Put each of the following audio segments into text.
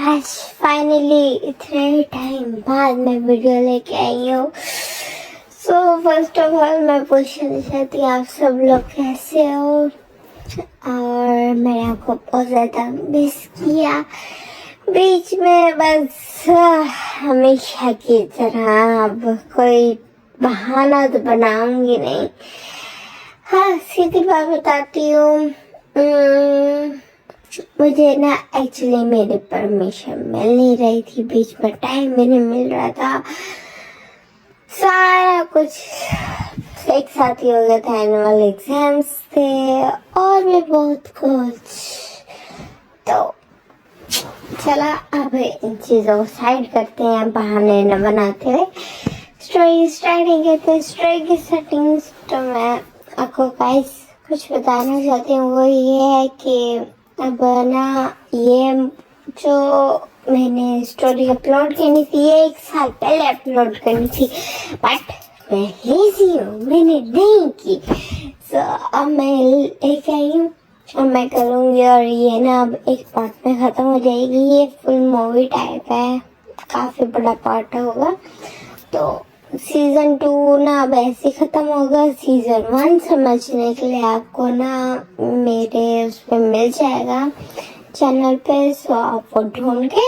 आज फाइनली इतने टाइम बाद मैं वीडियो लेके आई हूँ। सो फर्स्ट ऑफ ऑल मैं पूछना चाहती हूँ आप सब लोग कैसे हो, और मैंने आपको बहुत ज़्यादा मिस किया बीच में। बस हमेशा की तरह अब कोई बहाना तो बनाऊंगी नहीं। हाँ, सीधी बात बताती हूँ, मुझे ना एक्चुअली मेरी परमिशन मिल नहीं रही थी, बीच में टाइम भी नहीं मिल रहा था, सारा कुछ एक साथ ही हो गया था। एनुअल एग्जाम्स थे और भी बहुत कुछ। तो चला अब इन चीज़ों को साइड करते हैं, बहाने न बनाते हुए स्टोरी स्टार्टिंग करते हैं। स्टोरी की सेटिंग्स तो मैं आपको गाइस कुछ बताना चाहती हूँ, वो ये है कि अब ना ये जो मैंने स्टोरी अपलोड करनी थी, ये 1 साल पहले अपलोड करनी थी, बट मैं लेजी हूँ, मैंने नहीं की। सो अब मैं लेके आई हूँ, अब मैं करूँगी और ये ना अब एक पार्ट में ख़त्म हो जाएगी। ये फुल मूवी टाइप है, काफ़ी बड़ा पार्ट होगा। तो सीजन 2 ना अब ऐसे खत्म होगा। सीजन 1 समझने के लिए आपको ना मेरे उस पर मिल जाएगा चैनल पे, सो आप वो ढूंढ के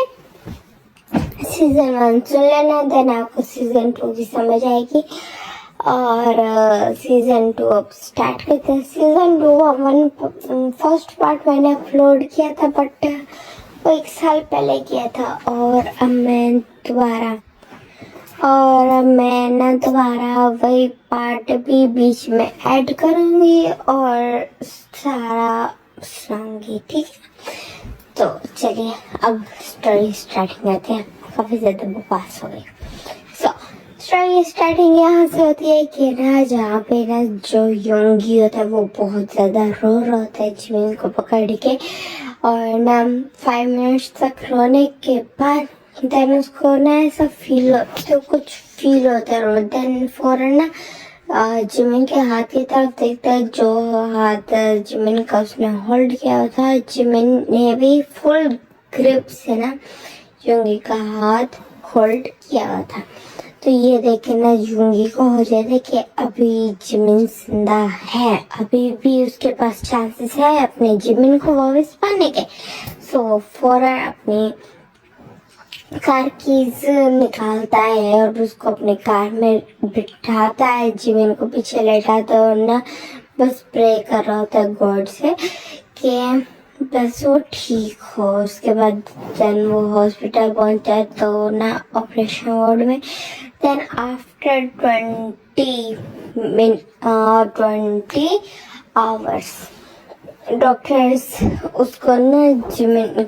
सीजन 1 सुन लेना, देन आपको सीजन 2 की समझ आएगी। और सीजन 2 अब स्टार्ट करते हैं। सीजन 2 फर्स्ट पार्ट मैंने अपलोड किया था, बट वो 1 साल पहले किया था, और अब मैं दोबारा वही पार्ट भी बीच में ऐड करूँगी और सारा सुनाऊंगी, ठीक है। तो चलिए अब स्टोरी स्टार्टिंग करते हैं, काफ़ी ज़्यादा बकवास हो गई। सो स्टोरी स्टार्टिंग यहाँ से होती है कि ना जहाँ पे ना जो योंगी होता है वो बहुत ज़्यादा रो रहा होता है जिमिन को पकड़ के, और ना 5 मिनट्स तक रोने के बाद देन उसको ना ऐसा कुछ फील होता है। देन फौरन ना जिमिन के हाथ की तरफ देखता है, जो हाथ जिमिन का उसने होल्ड किया था। जिमिन ने भी फुल ग्रिप से ना योंगी का हाथ होल्ड किया हुआ था। तो ये देखे ना योंगी को हो जाता कि अभी जिमिन जिंदा है, अभी भी उसके पास चांसेस है अपने जिमिन को वापस पाने के। सो फौरन अपनी कार कीज निकालता है और उसको अपने कार में बिठाता है, जिमिन को पीछे लेटाता है और ना बस प्रे कर रहा होता है गॉड से कि बस वो ठीक हो। उसके बाद देन वो हॉस्पिटल पहुंचता है, तो ना ऑपरेशन वार्ड में। देन आफ्टर 20 आवर्स डॉक्टर्स उसको ना जिमिन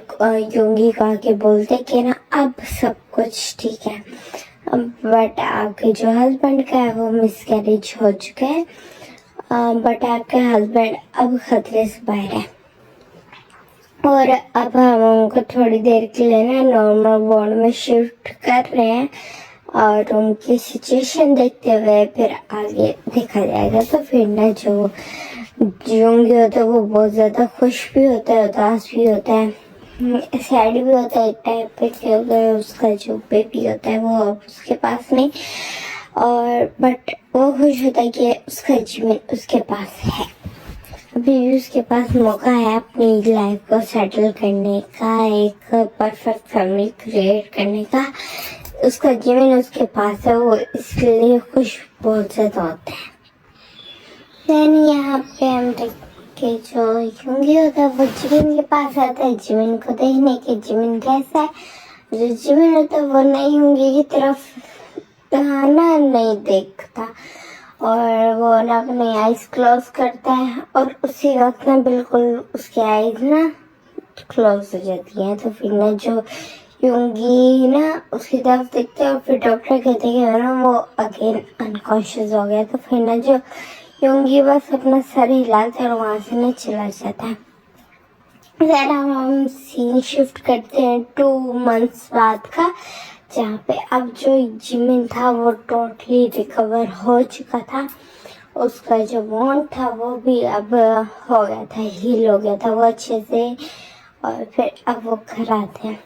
योंगी का के बोलते कि ना अब सब कुछ ठीक है, बट आपके जो हस्बैंड का है वो मिसकैरेज हो चुका है, बट आपके हस्बैंड अब खतरे से बाहर है, और अब हम उनको थोड़ी देर के लिए ना नॉर्मल वार्ड में शिफ्ट कर रहे हैं, और उनकी सिचुएशन देखते हुए फिर आगे देखा जाएगा। तो फिर ना जो योंगी होता है वो बहुत ज़्यादा खुश भी होता है, उदास भी होता है, सैड भी होता है एक टाइप पे, क्योंकि उसका जो बेबी होता है वो अब उसके पास नहीं, और बट वो खुश होता है कि उसका जिमिन उसके पास है, अभी भी उसके पास मौका है अपनी लाइफ को सेटल करने का, एक परफेक्ट फैमिली क्रिएट करने का। उसका जिमिन उसके पास है, वो इसलिए खुश बहुत ज़्यादा होता है। देन यहाँ पे हम के जो योंगी होता है वो जिमिन के पास आता है जिमिन को देखने के जिमिन कैसा है। जो जिमिन होता है वो नई योंगी की तरफ ना नहीं देखता, और वो ना अपनी आईज क्लोज करता है, और उसी वक्त ना बिल्कुल उसकी आईज ना क्लोज हो जाती हैं। तो फिर ना जो योंगी ना उसकी तरफ देखते हैं, और फिर डॉक्टर कहते हैं कि ना वो अगेन अनकॉन्शियस हो गया। तो फिर ना जो योंगी बस अपना सर हिलाते और वहाँ से ना चला जाता है। फिर हम सीन शिफ्ट करते हैं 2 मंथ्स बाद का, जहाँ पे अब जो जिमिन था वो टोटली रिकवर हो चुका था, उसका जो वॉन्ड था वो भी अब हो गया था, हील हो गया था वो अच्छे से, और फिर अब वो घर आते हैं।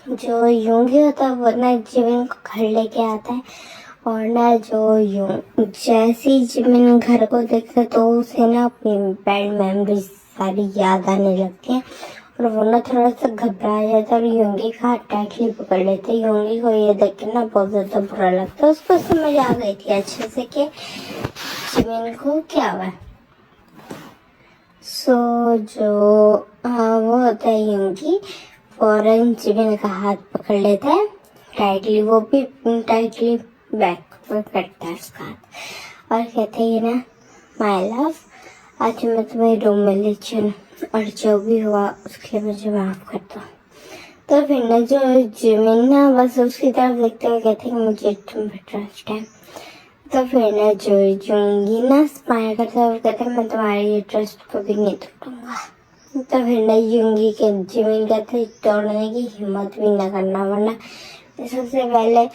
जो योंगी होता है वो ना जिमिन को घर लेके आता है और ना जो जैसे ही जिमिन घर को देखता है तो उसे ना अपनी बैड मेमोरीज सारी याद आने लगती है और वो ना थोड़ा सा घबरा जाता है और योंगी का हाथ टाइटली पकड़ लेते हैं। योंगी को ये देख के ना बहुत ज्यादा बुरा लगता है। उसको समझ आ गई थी अच्छे से कि जिमिन को क्या हुआ। वो होता है योंगी फौरन जिमिन का हाथ पकड़ लेता है टाइटली, वो भी टाइटली बैक पकड़ता है उसका हाथ और कहते हैं ना माय लव, आज मैं तुम्हें रूम में ले चलूं और जो भी हुआ उसके लिए मुझे माफ कर दो। तो फिर ना जो जिमिन ना बस उसकी तरफ देखते हुए कहते हैं मुझे तुम पे ट्रस्ट है। तो फिर ना जो योंगी ना स्माइल करता है और कहते हैं मैं तुम्हारे ये ट्रस्ट को भी नहीं तोड़ूंगा। तो फिर ना योंगी के जिमिन कहते तोड़ने की हिम्मत भी ना करना वरना सबसे पहले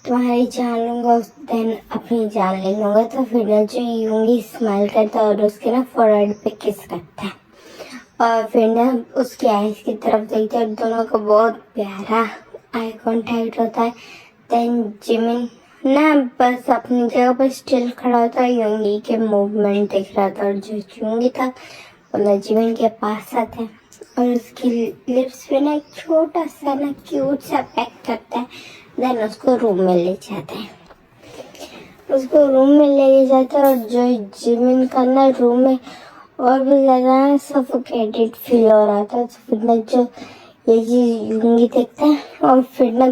तुम्हारी जान लूंगा उस दिन अपनी जान ले लूंगा। तो फिर ना जो योंगी स्माइल करता है और उसके ना फोरहेड पे किस करता है और फिर ना उसकी आईज की तरफ देखते हैं और दोनों का बहुत प्यारा आई कांटेक्ट होता है। देन जिमिन ना बस अपनी जगह पर स्टिल खड़ा होता है, योंगी के मूवमेंट देख रहा था और जो योंगी था वो जिमिन के पास आता है और उसकी लिप्स पे ना एक छोटा सा ना क्यूट सा पैक करता है। देन उसको रूम में ले जाता है, उसको रूम में ले जाता है और जो जिमिन का ना रूम में और भी ज्यादा सफोकेटेड फील हो रहा था। तो फिर ना जो ये चीज योंगी देखता है और फिर ना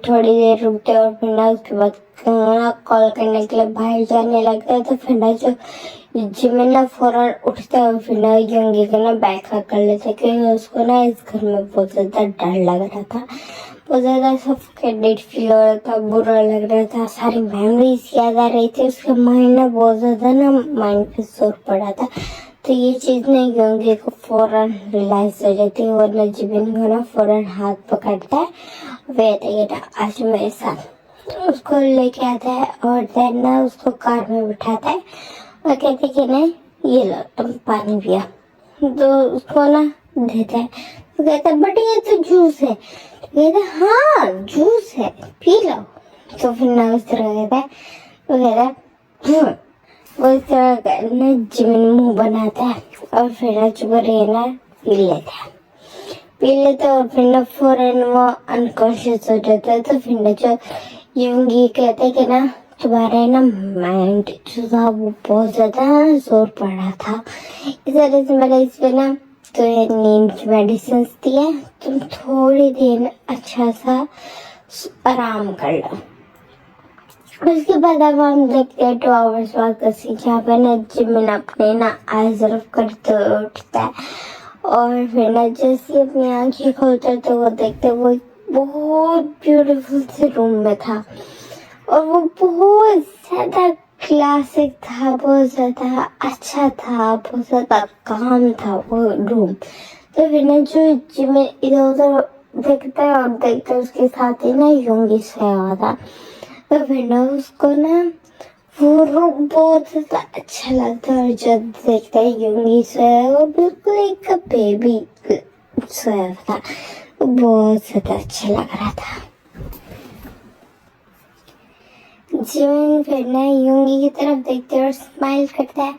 थोड़ी देर रुकते और फिर ना उसके बाद कॉल करने के लिए बाहर जाने लगता है। तो फिर ना जो जिमिन ना फौरन उठता है और फिर ना योंगी का ना बैग कर लेता है क्योंकि उसको ना इस घर में बहुत ज्यादा डर लग रहा था, बहुत ज्यादा सफोकेटेड फील हो रहा था, बुरा लग रहा था, सारी मेमोरीज याद आ रही थी। उसका माइंड ना बहुत ज्यादा ना माइंड पे जोर पड़ा था। तो ये चीज ना योंगी को फौरन रियलाइज हो जाती है और ना जिमिन को ना फौरन हाथ पकड़ता है, वे आज मेरे साथ उसको लेके आता है और देन ना उसको कार में बिठाता है और कहते कि नहीं ये लो तुम पानी पिया। तो उसको ना देता है तो कहता है बट ये तो जूस है। कहता है हाँ जूस है पी लो। तो फिर ना उस तरह कहता है तो कहता है वो इस तरह ना जिमिन मुंह बनाता है और फिर ना चुप रहना पी लेता है और फिर ना फौरन वो अनकॉन्शियस हो जाता है। तो फिर ना जो योंगी कहते हैं कि ना तुम्हारे ना माइंड जो था वो बहुत ज्यादा जोर पड़ रहा था, इस वजह से मैंने इस पे ना तो ये नींद की मेडिसिन दी है, तुम थोड़ी देर अच्छा सा आराम कर लो। उसके बाद अब हम देखते हैं 2 आवर्स बाद का सीन जहाँ पे ना जिमिन अपने ना आईज रफ करते उठता है और फिर ना जैसे अपनी आंखें खोलता है तो वो देखते वो बहुत ब्यूटीफुल से रूम में था और वो बहुत ज्यादा क्लासिक था, बहुत ज्यादा अच्छा था, बहुत ज्यादा काम था वो रूम। तो फिर ना जो जिमिन इधर उधर देखता है और देखता है उसके साथ ही ना योंगी सोया हुआ था। तो फिर ना उसको ना वो रूम बहुत ज्यादा अच्छा लगता है और जब देखता है योंगी सोया वो बिल्कुल एक बेबी सोया था, बहुत ज्यादा अच्छा लग रहा था। जिमिन फिर ना योंगी की तरफ देखते है और स्माइल करता है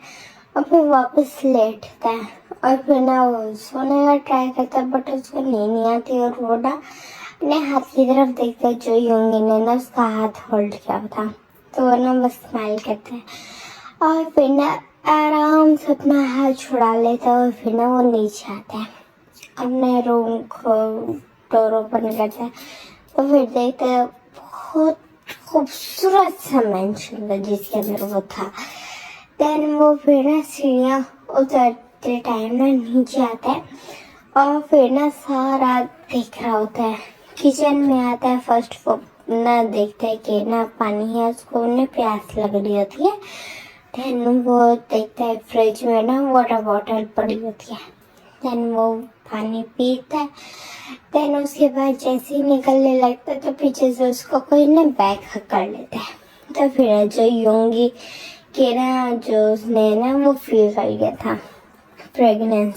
और फिर वापस लेटता है और फिर ना वो सोने का ट्राई करता है बट उसको नींद नहीं आती और वो ना अपने हाथ की तरफ देखता है जो योंगी ने ना उसका हाथ होल्ड किया था। तो वो ना बस स्माइल करता है और फिर ना आराम से अपना हाथ छुड़ा लेता है और फिर ना वो नीचे आता है, अपने रूम को डोर ओपन करता है। तो फिर देखता है बहुत खूबसूरत सा मेंशन था जिसके अंदर वो था। देन वो फिर ना सीढ़ियाँ उतरते टाइम ना नीचे आता है और फिर ना सारा देख रहा होता है। किचन में आता है, फर्स्ट वो ना देखता है कि ना पानी है, उसको ना प्यास लग रही होती है। देन वो देखता है फ्रिज में ना वाटर बॉटल पड़ी होती है। देन वो पानी पीता है। देन उसके बाद जैसे ही निकलने लगता है तो पीछे से उसको कोई ना बैग कर लेता है। तो फिर जो योंगी के ना जो उसने ना वो फील कर लिया था प्रेगनेंस,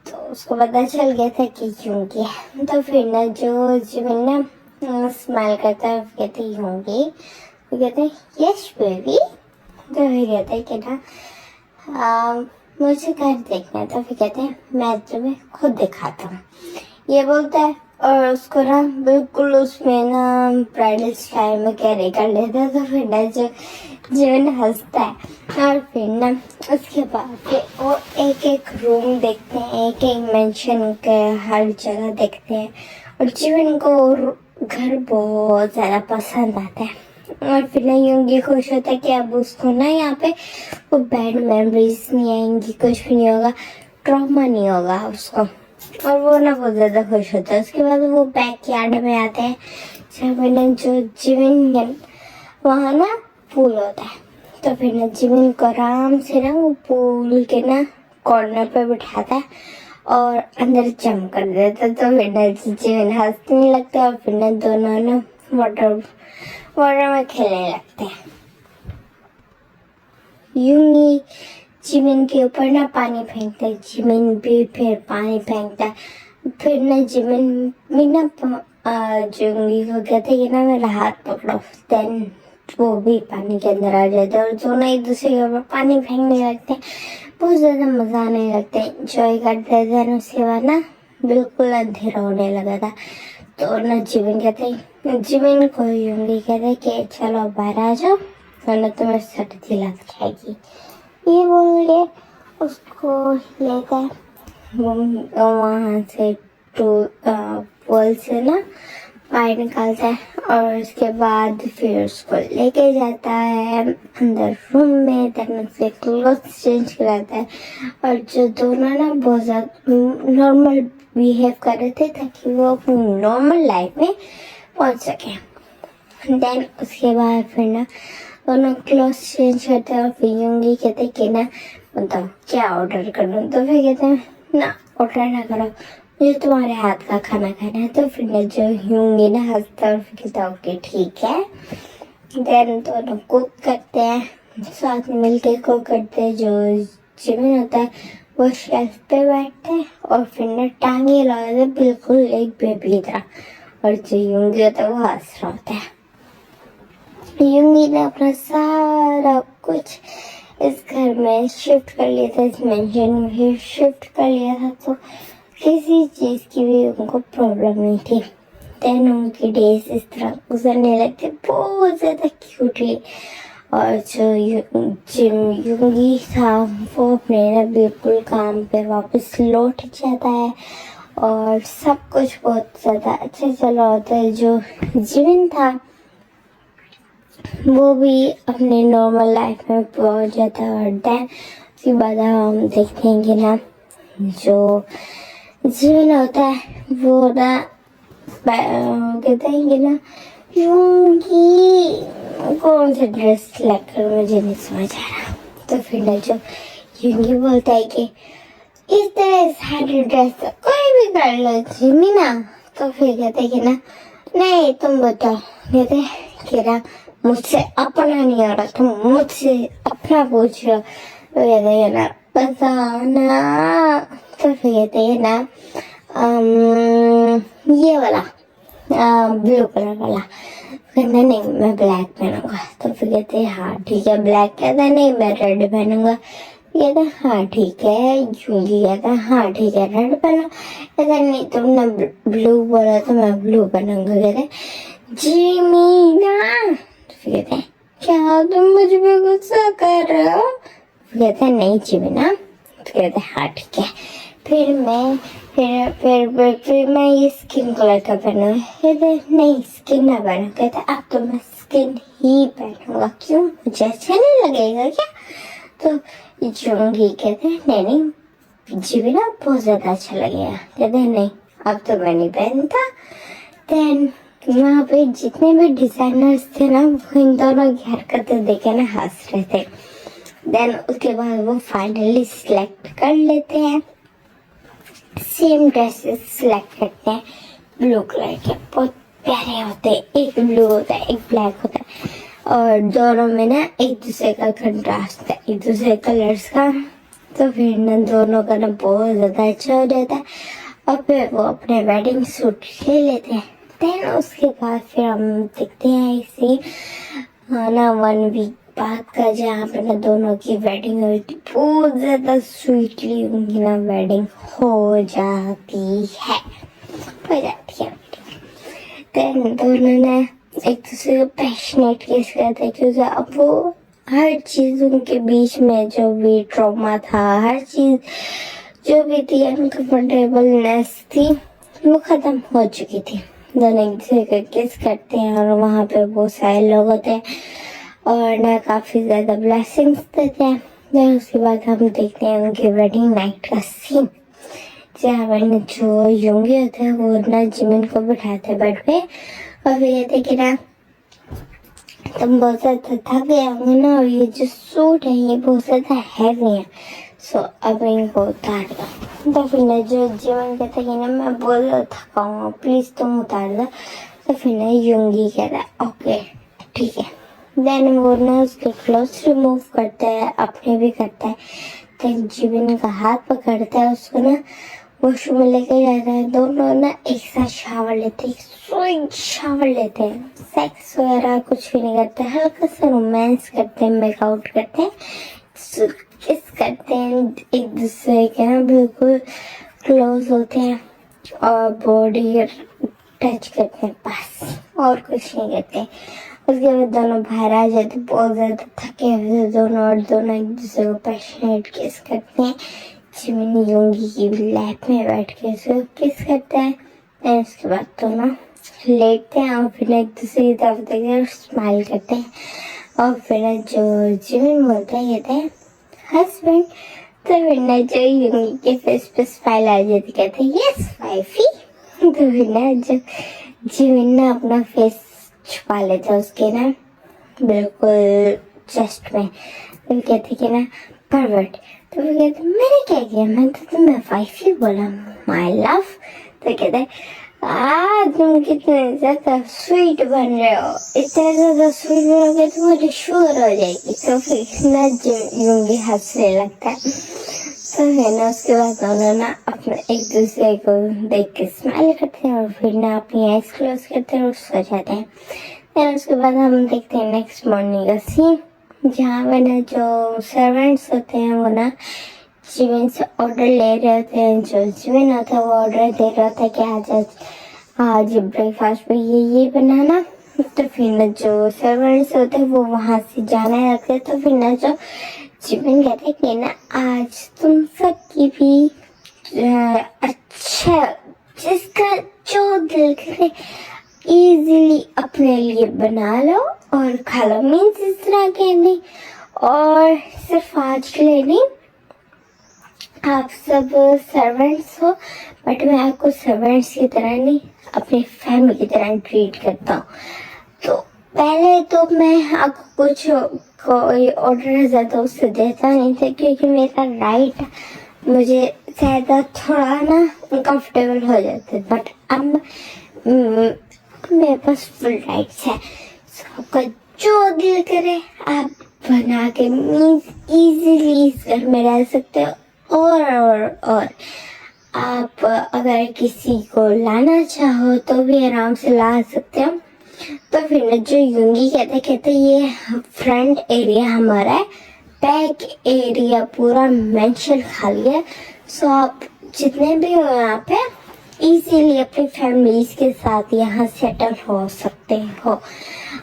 तो उसको पता चल गया था कि यूंगी है। तो फिर ना जो जिमिन ना स्माइल करता है, कहते यूंगी, वो कहते यस बेबी। तो फिर कहते हैं कि ना मुझे घर देखना है। तो फिर कहते हैं मैं तुम्हें खुद दिखाता हूँ, ये बोलता है। और उसको ना बिल्कुल उसमें ना ब्राइडल स्टाइल में कैरी कर लेता है। तो फिर ना जो जिमिन हंसता है। और फिर ना उसके बाद फिर वो एक एक रूम देखते हैं, एक एक मेंशन के हर जगह देखते हैं। और जिमिन को वो घर बहुत ज़्यादा पसंद आता है। और फिर ना यूंगी खुश होता है कि अब उसको ना यहाँ पे वो बैड मेमोरीज नहीं आएंगी, कुछ भी नहीं होगा, ट्रॉमा नहीं होगा उसको। और वो ना बहुत ज़्यादा खुश होता है। उसके बाद वो बैकयार्ड में आते हैं, जहाँ पे ना जो जिमिन वहाँ ना पूल होता है। तो फिर ना जिमिन को आराम से ना वो पूल के ना कॉर्नर पे बिठाता है और अंदर जंप कर देता है। तो फिर ना जिमिन हंसने लगता है और फिर ना दोनों ना वाटर में खेलने लगते हैं। यूंगी जिमिन के ऊपर ना पानी फेंकता है, जिमिन भी फिर पानी फेंकता है। फिर ना जिमिन भी ना यूंगी को कहते हैं कि ना मेरा हाथ पकड़ो। देन वो भी पानी के अंदर आ जाता है और दोनों एक दूसरे के ऊपर पानी फेंकने लगते हैं। बहुत ज़्यादा मज़ा आने लगता है, इंजॉय करते थे। उसके बाद ना बिल्कुल अंधेरा होने लगा था। तो ना जिमिन कहते हैं, जिमिन को यूंगी कहते हैं कि चलो बाहर आ जाओ वरना तुम्हें सर्दी लग जाएगी। ये बोल के उसको लेता है वहाँ से पोल से ना बाहर निकालता है। और उसके बाद फिर उसको लेके जाता है अंदर रूम में। देन उसके क्लोथ्स चेंज कराता है। और जो दोनों ना बहुत ज़्यादा नॉर्मल बिहेव कर रहे थे ताकि वो अपनी नॉर्मल लाइफ में पहुंच सके। देन उसके बाद फिर ना दोनों क्लोथ्स चेंज करते हैं। और फिर यूंगी कहते हैं कि ना बताओ क्या ऑर्डर करूँ। तो फिर कहते हैं ना ऑर्डर ना करो, मुझे तुम्हारे हाथ का खाना खाना है। तो फिर ना जो यूंगी ना हंसता है और फिर कहता ओके ठीक है। देन दोनों कुक करते हैं, साथ में मिलके कुक करते हैं। जो जिमिन होता है वो शेल्फ पे बैठते हैं और फिर ना टांगे लगाते हैं बिल्कुल एक बेबी की तरह। और जो यूंगी होता है वो हंस रहा होता है। यूंगी ने अपना सारा कुछ इस घर में शिफ्ट कर लिया था, इस मेंशन में भी शिफ्ट कर लिया था। तो किसी चीज़ की भी उनको प्रॉब्लम नहीं थी। देन उनकी डेज इस तरह गुजरने लगते बहुत ज़्यादा क्यूटली। और जो यूंगी था वो अपने ना बिल्कुल काम पे वापस लौट जाता है और सब कुछ बहुत ज़्यादा अच्छा चला होता है। जो जिमिन था वो भी अपने नॉर्मल लाइफ में पहुंच जाता है। और देन उसके बाद हम देखते हैं कि ना जो जिमिन होता है वो ना कहते हैं कि ना यूंगी कौन सा ड्रेस सिलेक्ट करूं मुझे नहीं समझ आ रहा। तो फिर ना जो यूंगी बोलता है कि इस तरह सारी ड्रेस कोई भी कर लो जिमिना। तो फिर कहते हैं कि ना नहीं तुम बताओ। कहते कि ना मुझसे अपना नहीं आ रहा, तुम मुझसे अपना पूछ रहे हो। तो कहते हैं ना बताना। तो फिर कहते हैं ना ये वाला ब्लू कलर वाला। कहते नहीं मैं ब्लैक पहनूंगा। तो फिर कहते हैं हाँ ठीक है ब्लैक। कहता है नहीं मैं रेड पहनूंगा। कहता है हाँ ठीक है। यूंगी कहता है हाँ ठीक है रेड पहनो। कहता नहीं तुमने ब्लू बोला तो मैं ब्लू पहनूंगा। कहते जिमिना। तो फिर कहते हैं क्या तुम मुझ पे गुस्सा कर रहे हो। कहते हैं नहीं जिमिना। तो कहते हैं हाँ ठीक है फिर मैं ये स्किन कलर का पहनूंगा। कहते नहीं स्किन ना पहनो। कहते अब तो मैं स्किन ही पहनूंगा। क्यों मुझे अच्छा नहीं लगेगा क्या। तो यूंगी कहते हैं नहीं जिमिना बहुत ज्यादा अच्छा लगेगा। कहते हैं नहीं अब तो मैं नहीं पहनता। देन वहाँ पे जितने भी डिजाइनर्स थे ना वो इन दोनों की हरकतें देखे ना हंस रहे थे। देन उसके बाद वो फाइनली सिलेक्ट कर लेते हैं, सेम ड्रेसेस सिलेक्ट करते हैं ब्लू कलर के। बहुत प्यारे होते हैं, एक ब्लू होता है एक ब्लैक होता है और दोनों में ना एक दूसरे का कंट्रास्ट है, एक दूसरे कलर्स का तो फिर ना दोनों का ना बहुत ज़्यादा अच्छा हो जाता है और फिर वो अपने वेडिंग सूट ले लेते हैं। देन उसके बाद फिर हम देखते हैं इसी ना 1 वीक बाद का, जहाँ पे ना दोनों की वेडिंग हुई थी। बहुत ज़्यादा स्वीटली उनकी ना वेडिंग हो जाती है। देन दोनों ने एक दूसरे को पैशनेट किस करते हैं, क्योंकि अब वो हर चीज़ उनके बीच में जो भी ट्रॉमा था, हर चीज़ जो भी थी अनकंफर्टेबलनेस थी, वो ख़त्म हो चुकी थी। दोनों एक दूसरे को किस करते हैं और वहाँ पे बहुत सारे लोग होते हैं और ना काफ़ी ज़्यादा ब्लेसिंग्स देते हैं। फिर उसके बाद हम देखते हैं उनकी वेडिंग नाइट का सीन, जहाँ पर जो योंगी होते हैं वो ना जिमिन को बिठाते हैं बेड पे और फिर कहते कि ना तुम बहुत ज़्यादा थक गए होंगे ना, और ये जो सूट है ये बहुत ज़्यादा हैवी है, सो अब इनको उतार दो। तो फिर ना जो जिमिन कहता है कि ना मैं बहुत ज़्यादा थका हूँ, प्लीज़ तुम उतार दो। तो फिर ना योंगी कहता है ओके ठीक है। देन वो ना उसके क्लोथ्स रिमूव करता है, अपने भी करता है। देन जिमिन का हाथ पकड़ता है, उसको ना वॉशरूम में लेके जाता है। दोनों ना एक साथ शावर लेते हैं, स्वीट शावर लेते हैं, सेक्स वगैरह कुछ भी नहीं करते, हल्का सा रोमांस करते हैं, मेकआउट करते हैं, किस करते हैं, एक दूसरे के ना बिल्कुल क्लोज होते हैं और बॉडी टच करते हैं, बस और कुछ नहीं करते। उसके बाद दोनों बाहर आ जाते, बहुत ज़्यादा थके हुए दोनों, और दोनों एक दूसरे को पैशनेट किस करते हैं। जिमिन योंगी की लैप में बैठ के उसे किस करता है। और उसके बाद दोनों लेटते हैं और फिर एक दूसरे की तरफ देखते हैं और स्माइल करते हैं। और फिर जो जिमिन बोलता है कहते हैं हस्बैंड। तो फिर ना जो योंगी के फेस पे स्माइल आ जाती, कहते हैं यस वाइफी। तो फिर ना जो जिमिन ना अपना फेस छुपा लेता है उसके ना बिल्कुल चेस्ट में, तो कहते कि ना परवर्ट। तो वो कहते मैंने क्या किया, मैं तो तुम्हें वाइफी बोला माय लव। तो कहते तुम कितने ज़्यादा स्वीट बन रहे हो, इतने ज़्यादा स्वीट बनोगे तो मुझे शुगर हो जाएगी। तो फिर ना योंगी हंसने लगता है। तो फिर ना उसके बाद दोनों ना अपने एक दूसरे को देख के स्माइल करते हैं और फिर ना अपनी आइज क्लोज करते हैं और सो जाते हैं। फिर उसके बाद हम देखते हैं नेक्स्ट मॉर्निंग का सीन, जहाँ पे ना जो सर्वेंट्स होते हैं वो ना जिमिन से ऑर्डर ले रहे होते हैं। जो जिमिन होता है वो ऑर्डर दे रहा होता है कि आज ब्रेकफास्ट में ये बनाना। तो फिर ना जो सर्वेंट्स होते हैं वो वहाँ से जाने लगते हैं। तो फिर ना जो जिमिन कहते हैं कि ना आज तुम सबकी भी अच्छा जिसका जो दिल करे इजीली अपने लिए बना लो और खा लो। मीन्स इस तरह के नहीं, और सिर्फ आज के लिए नहीं, आप सब सर्वेंट्स हो, बट मैं आपको सर्वेंट्स की तरह नहीं अपनी फैमिली की तरह ट्रीट करता हूँ। तो पहले तो मैं आपको कुछ कोई ऑर्डर ज़्यादा उससे देता नहीं था, क्योंकि मेरा राइट मुझे ज़्यादा थोड़ा ना अनकम्फर्टेबल हो जाते, बट अब मेरे पास फुल राइट्स है। आपका जो दिल करे आप बना के मीन्स इजीली इस घर में रह सकते हो। और आप अगर किसी को लाना चाहो तो भी आराम से ला सकते हो। तो फिर जो योंगी कहते ये फ्रंट एरिया हमारा है, बैक एरिया पूरा मेंशन खाली है, सो आप जितने भी हो यहाँ पे इजीली अपनी फैमिलीज के साथ यहाँ सेटल हो सकते हो,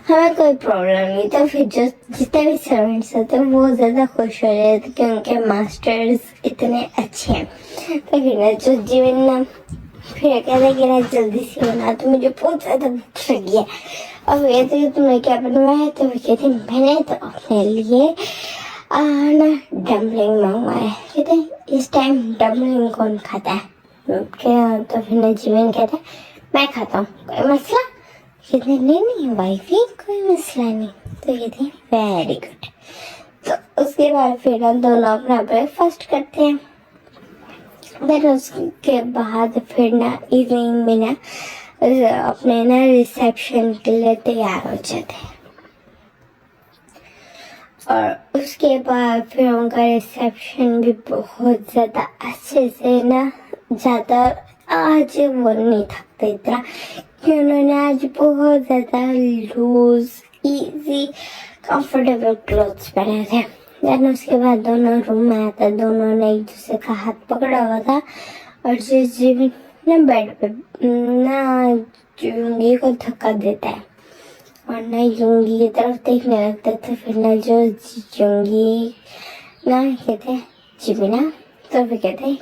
हमें कोई प्रॉब्लम नहीं। तो फिर जो जितने भी सर्वेंट्स होते हैं वो ज़्यादा खुश हो जाते कि उनके मास्टर्स इतने अच्छे हैं। तो फिर ना जो जिमिन ना फिर कहते कि ना जल्दी से बना, तो मुझे बहुत ज़्यादा भूख लगी है। और वो कहते कि तुमने क्या बनवाया है, तो वो कहते मैंने तो अपने लिए ना डम्पलिंग मंगवाया। कहते इस टाइम डम्पलिंग कौन खाता है, तो फिर ना जिमिन कहते मैं खाता हूँ, कोई मसला। कहते नहीं वाइफी कोई मसला नहीं। तो कहते वेरी गुड। तो उसके बाद फिर हम दोनों अपना ब्रेकफास्ट करते हैं। फिर उसके बाद फिर ना इवनिंग में ना अपने ना रिसेप्शन के लिए तैयार हो जाते हैं। और उसके बाद फिर उनका रिसेप्शन भी बहुत ज़्यादा अच्छे से ना ज़्यादा आज वो नहीं थकते इतना कि उन्होंने आज बहुत ज़्यादा लूज इजी कंफर्टेबल क्लोथ्स पहने थे। देन उसके बाद दोनों रूम में आया था, दोनों ने एक दूसरे का हाथ पकड़ा हुआ था और जिमिन ना बेड पे ना युंगी को धक्का देता है और ना युंगी की तरफ देखने लगता है। तो फिर ना जो युंगी ना कहते हैं जिमिना, तो फिर कहते हैं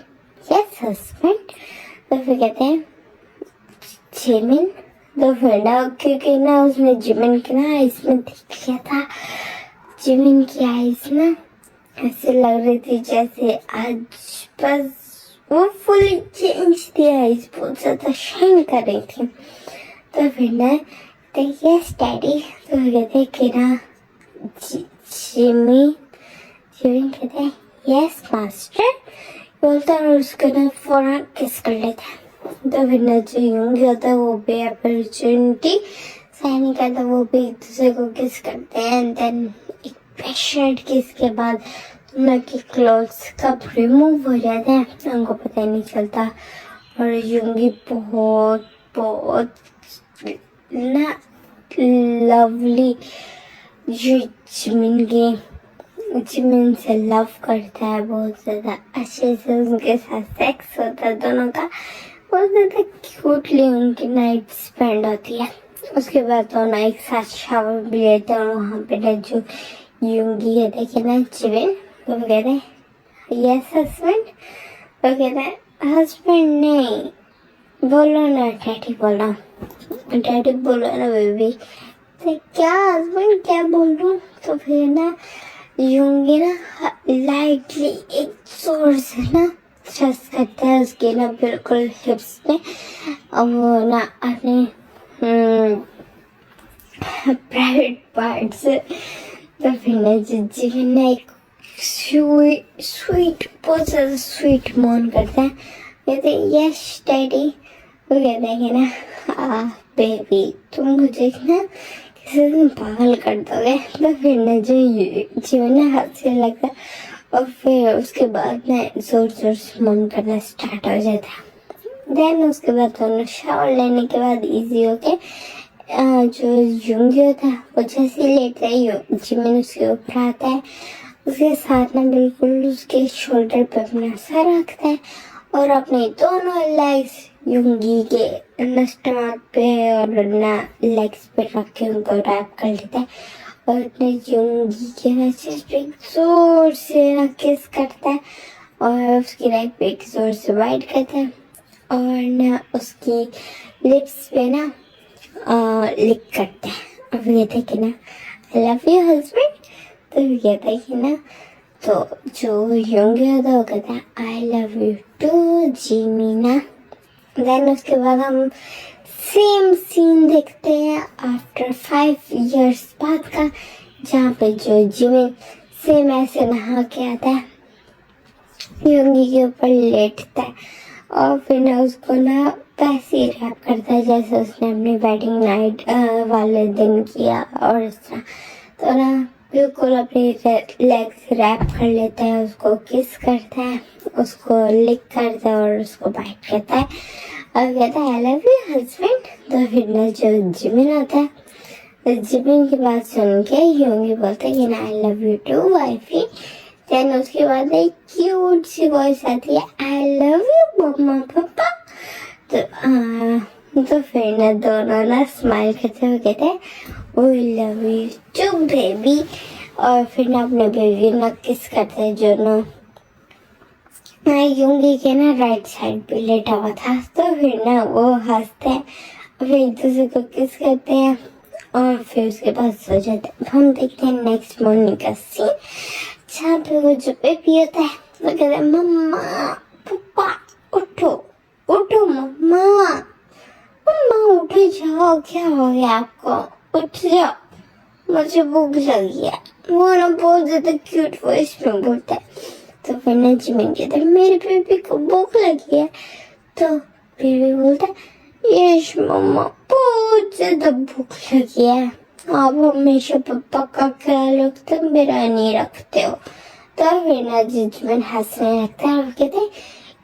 यस हस्बैंड, तो फिर कहते हैं जिमिन, तो फिर ना क्योंकि ना उसने जिमिन की ना इसमें देख लिया था, जिमिन की आईज ना ऐसे लग रही थी जैसे आज बस वो फुली चेंज थी, आईज बहुत ज़्यादा शाइन कर रही थी। तो फिर ना यस डैडी, तो कहते कि ना जिमिन कहते हैं यस मास्टर बोलता है और उसको ना फौरन किस कर लेता है। तो फिर ना जो युंगी होता है वो भी अपॉर्चुनिटी साइन करता है, वो भी एक दूसरे को किस करते हैं। देन एक पैशनेट किस के बाद उनके क्लोथ्स कब रिमूव हो जाते हैं उनको पता ही नहीं चलता और युंगी बहुत बहुत ना लवली जिमिन से लव करता है, बहुत ज़्यादा अच्छे से उनके साथ सेक्स होता है दोनों का, बहुत ज़्यादा क्यूटली उनकी नाइट स्पेंड होती है। उसके बाद दोनों एक साथ शावर भी लेते हैं और वहाँ पे ना जो युंगी कहते कि ना जिमिन, तो वो कहते हैं यस हस्बैंड, तो कहते हैं हस्बैंड नहीं बोलो ना डैडी, बोलो डैडी, बोलो ना बेबी। तो क्या हस्बैंड क्या बोल रहा हूँ। तो फिर ना युंगी ना लाइटली एक जोर से ना ट्रस्ट करता है उसके ना बिल्कुल हिप्स पे और वो ना अपने प्राइवेट पार्ट से। तो फिर ना जिमिन ना एक स्वीट बहुत ज़्यादा स्वीट मोन करता है, कहते यस डैडी, वो कहते हैं कि ना बेबी तुम मुझे ना किसी दिन पागल कर दोगे। तो फिर ना जो जिमिन ना हंसने लगता है और फिर उसके बाद ना जोर जोर से मोन करना स्टार्ट हो जाता है। देन उसके बाद दोनों शावर लेने के बाद इजी होके जो युंगी होता है वो जैसे लेटता है जिमिन उसके ऊपर आता है, उसके साथ ना बिल्कुल उसके शोल्डर पे अपना सर रखता है और अपने दोनों लेग्स युंगी के स्टमक पे और ना लेग्स पे रख के उनको रैप कर लेता है और अपने युंगी के ना चेस्ट पे जोर से ना किस करता है और उसकी नेक पे जोर से बाइट करता है और ना उसकी लिप्स पे ना लिक करता है और कहते हैं कि ना आई लव यू हस्बैंड। तो कहता है कि ना, तो जो युंगी होता है वो कहता है I love you too Jimina. Then उसके बाद हम सेम सीन देखते हैं आफ्टर 5 years बाद का, जहाँ पे जो जिमिन सेम ऐसे नहा के आता है, युंगी के ऊपर लेटता है और फिर ना उसको ना वैसे ही रैप करता है जैसे उसने अपनी वेडिंग नाइट वाले दिन किया और इस तरह। तो ना बिल्कुल अपनी लेग्स रैप कर लेता है, उसको किस करता है, उसको लिक करता है और उसको बाइट करता है और कहता है आई लव यू हस्बैंड। तो फिर ना जो जिमिन होता है, तो जिमिन की बात सुन के युंगी बोलते हैं कि ना I love you too wifey. Then उसके बाद एक क्यूट सी वॉइस आती है आई लव यू मम्मा पापा। तो फिर ना दोनों ना स्माइल करते हुए कहते हैं we love you too baby और फिर ना अपने बेबी ना किस करते हैं जो ना युंगी के ना राइट साइड पे लेटा हुआ था। तो फिर ना वो हंसते हैं और फिर एक दूसरे को किस करते हैं और फिर उसके बाद सो जाते हैं। हम देखते हैं नेक्स्ट मॉर्निंग का सीन, जहाँ पे वो जो बेबी होता है वो कहता है मम्मा पापा उठो उठो मम्मा मम्मा उठो जाओ, क्या हो गया आपको, उठ जाओ मुझे भूख लगी है। वो ना बहुत ज्यादा क्यूट वॉइस में बोलता है। तो फिर ना जिमिन कहता है मेरे बेबी को भूख लगी है। तो बेबी बोलता है यस मम्मा बहुत ज्यादा भूख लगी है। आप हमेशा पापा का ख्याल रखते हो, मेरा नहीं रखते हो। तो फिर ना जिजमन हंसने लगता है और कहते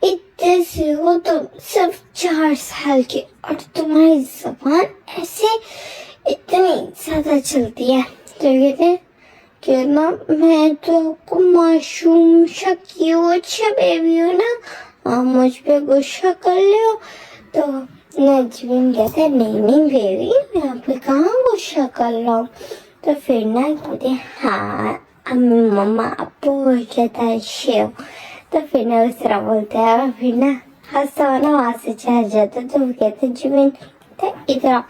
इतने से हो तुम सिर्फ 4 साल के और तुम्हारी जबान ऐसे इतनी ज्यादा चलती है। तो कहते कि ना मैं तो आपको मासूम सा क्यूट बेबी हूँ ना, आप मुझ पे गुस्सा कर लो। तो नजमीन कहते नहीं नहीं बेबी, मैं आप पे कहाँ गुस्सा कर रहा हूँ। तो फिर ना कहते हाँ मम्मा आपको कहता है शिव। तो फिर ना उस तरह बोलते हैं और फिर ना हंसता ना वहाँ से चढ़ जाता। तो वो कहते जिमिन इधर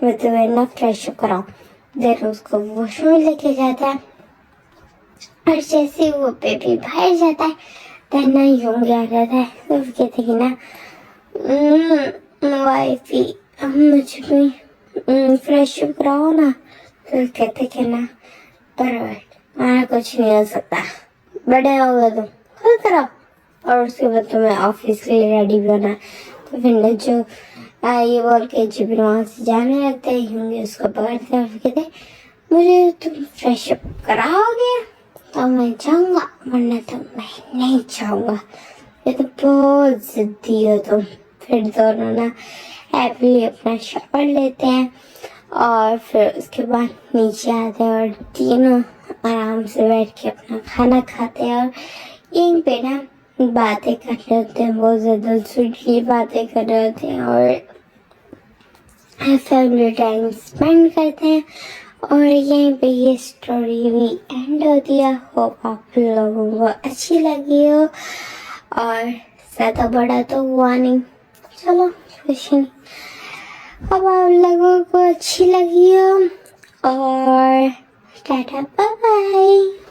मैं तुम्हें ना फ्रेश अप कराऊँ। देर उसको वॉशरूम लेके जाता है और जैसे वो बेबी बाहर जाता है तब ना यूं आ जाता है। तो वो कहते कि ना वाइफी मुझे भी फ्रेश अप कराओ ना। तो कहते कि ना बराबर मारा कुछ नहीं हो सकता, बड़े हो गए तुम खुद कराओ। और उसके बाद तुम्हें ऑफिस के लिए रेडी भी होना। तो फिर ना जो ये बोल के जिबिन वहां से जाने लगते हैं, यूंगी उसको पकड़ते हैं। कहते मुझे तुम फ्रेश अप कराओगे तो मैं जाऊंगा, वरना तो मैं नहीं जाऊंगा, ये तो बहुत जिद्दी हो तुम। फिर दोनों ना हैप्पीली अपना शावर लेते हैं और फिर उसके बाद नीचे आते हैं और तीनों आराम से बैठ के अपना खाना खाते हैं और यहीं पे ना बातें कर रहे होते हैं, बहुत ज़्यादा स्वीटली बातें कर रहे होते हैं और फैमिली टाइम स्पेंड करते हैं। और यहीं पे ये स्टोरी भी एंड होती है। होप आप लोगों को अच्छी लगी हो और ज़्यादा बड़ा तो हुआ नहीं, चलो कुछ नहीं। अब आप लोगों को अच्छी लगी हो और टाटा बाय बाय।